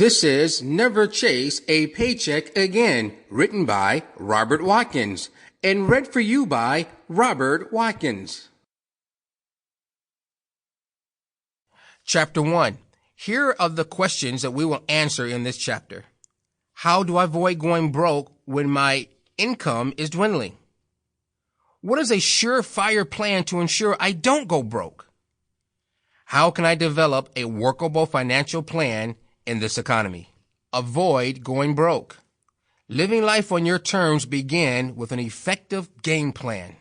This is Never Chase a Paycheck Again, written by Robert Watkins and read for you by Robert Watkins. Chapter 1. Here are the questions that we will answer in this chapter. How do I avoid going broke when my income is dwindling? What is a surefire plan to ensure I don't go broke? How can I develop a workable financial plan in this economy? Avoid going broke. Living life on your terms begin with an effective game plan.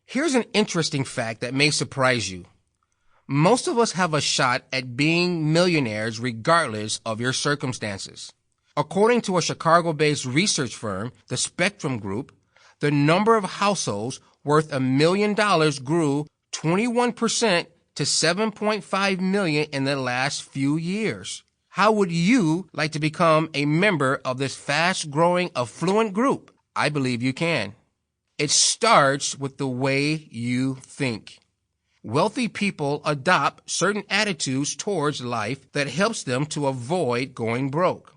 Here's an interesting fact that may surprise you. Most of us have a shot at being millionaires regardless of your circumstances. According to a Chicago-based research firm, the Spectrum Group, the number of households worth $1 million grew 21% to 7.5 million in the last few years. How would you like to become a member of this fast-growing, affluent group? I believe you can. It starts with the way you think. Wealthy people adopt certain attitudes towards life that helps them to avoid going broke.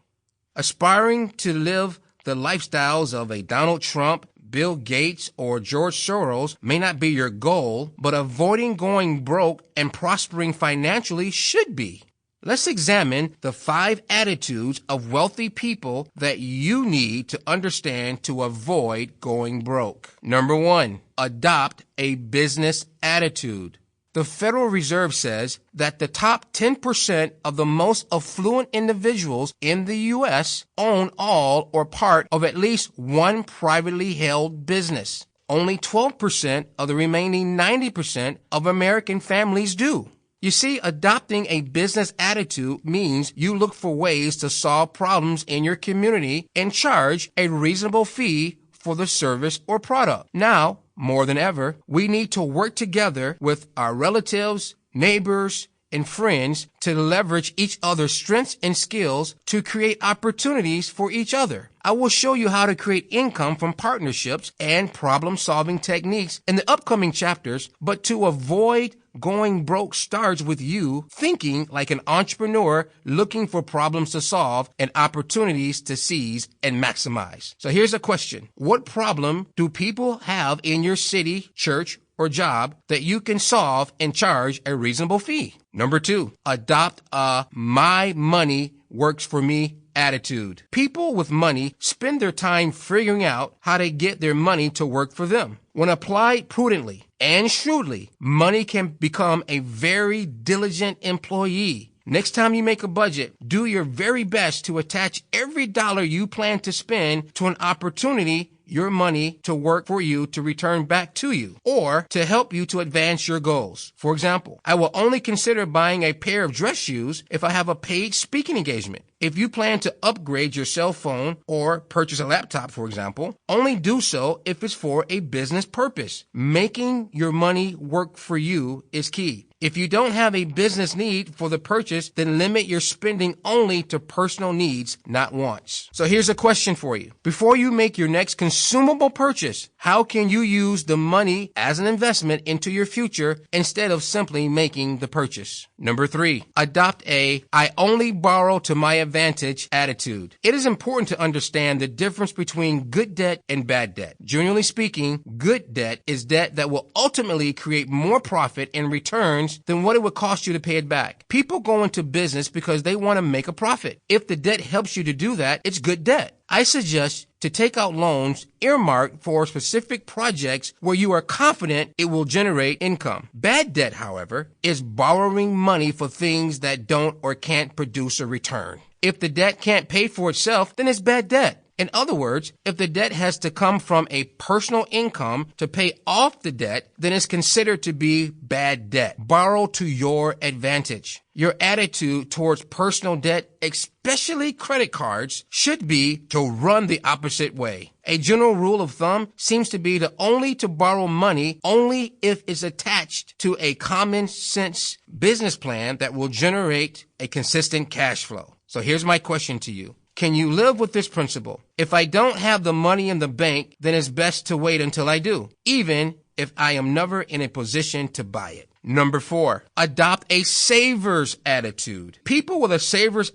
Aspiring to live the lifestyles of a Donald Trump, Bill Gates, or George Soros may not be your goal, but avoiding going broke and prospering financially should be. Let's examine the 5 attitudes of wealthy people that you need to understand to avoid going broke. Number 1, adopt a business attitude. The Federal Reserve says that the top 10% of the most affluent individuals in the U.S. own all or part of at least one privately held business. Only 12% of the remaining 90% of American families do. You see, adopting a business attitude means you look for ways to solve problems in your community and charge a reasonable fee for the service or product. Now, more than ever, we need to work together with our relatives, neighbors, and friends to leverage each other's strengths and skills to create opportunities for each other. I will show you how to create income from partnerships and problem-solving techniques in the upcoming chapters, but to avoid going broke starts with you thinking like an entrepreneur looking for problems to solve and opportunities to seize and maximize. So here's a question. What problem do people have in your city, church, or job that you can solve and charge a reasonable fee? Number 2, adopt a my money works for me attitude. People with money spend their time figuring out how to get their money to work for them. When applied prudently and shrewdly, money can become a very diligent employee. Next time you make a budget, do your very best to attach every dollar you plan to spend to an opportunity your money to work for you to return back to you or to help you to advance your goals. For example, I will only consider buying a pair of dress shoes if I have a paid speaking engagement. If you plan to upgrade your cell phone or purchase a laptop, for example, only do so if it's for a business purpose. Making your money work for you is key. If you don't have a business need for the purchase, then limit your spending only to personal needs, not wants. So here's a question for you. Before you make your next consumable purchase, how can you use the money as an investment into your future instead of simply making the purchase? Number 3, adopt a I only borrow to my advantage attitude. It is important to understand the difference between good debt and bad debt. Generally speaking, good debt is debt that will ultimately create more profit in returns than what it would cost you to pay it back. People go into business because they want to make a profit. If the debt helps you to do that, it's good debt. I suggest to take out loans earmarked for specific projects where you are confident it will generate income. Bad debt, however, is borrowing money for things that don't or can't produce a return. If the debt can't pay for itself, then it's bad debt. In other words, if the debt has to come from a personal income to pay off the debt, then it's considered to be bad debt. Borrow to your advantage. Your attitude towards personal debt, especially credit cards, should be to run the opposite way. A general rule of thumb seems to be to borrow money only if it's attached to a common sense business plan that will generate a consistent cash flow. So here's my question to you. Can you live with this principle? If I don't have the money in the bank, then it's best to wait until I do, even if I am never in a position to buy it. Number 4, adopt a saver's attitude. People with a saver's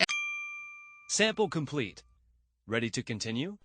Sample complete. Ready to continue?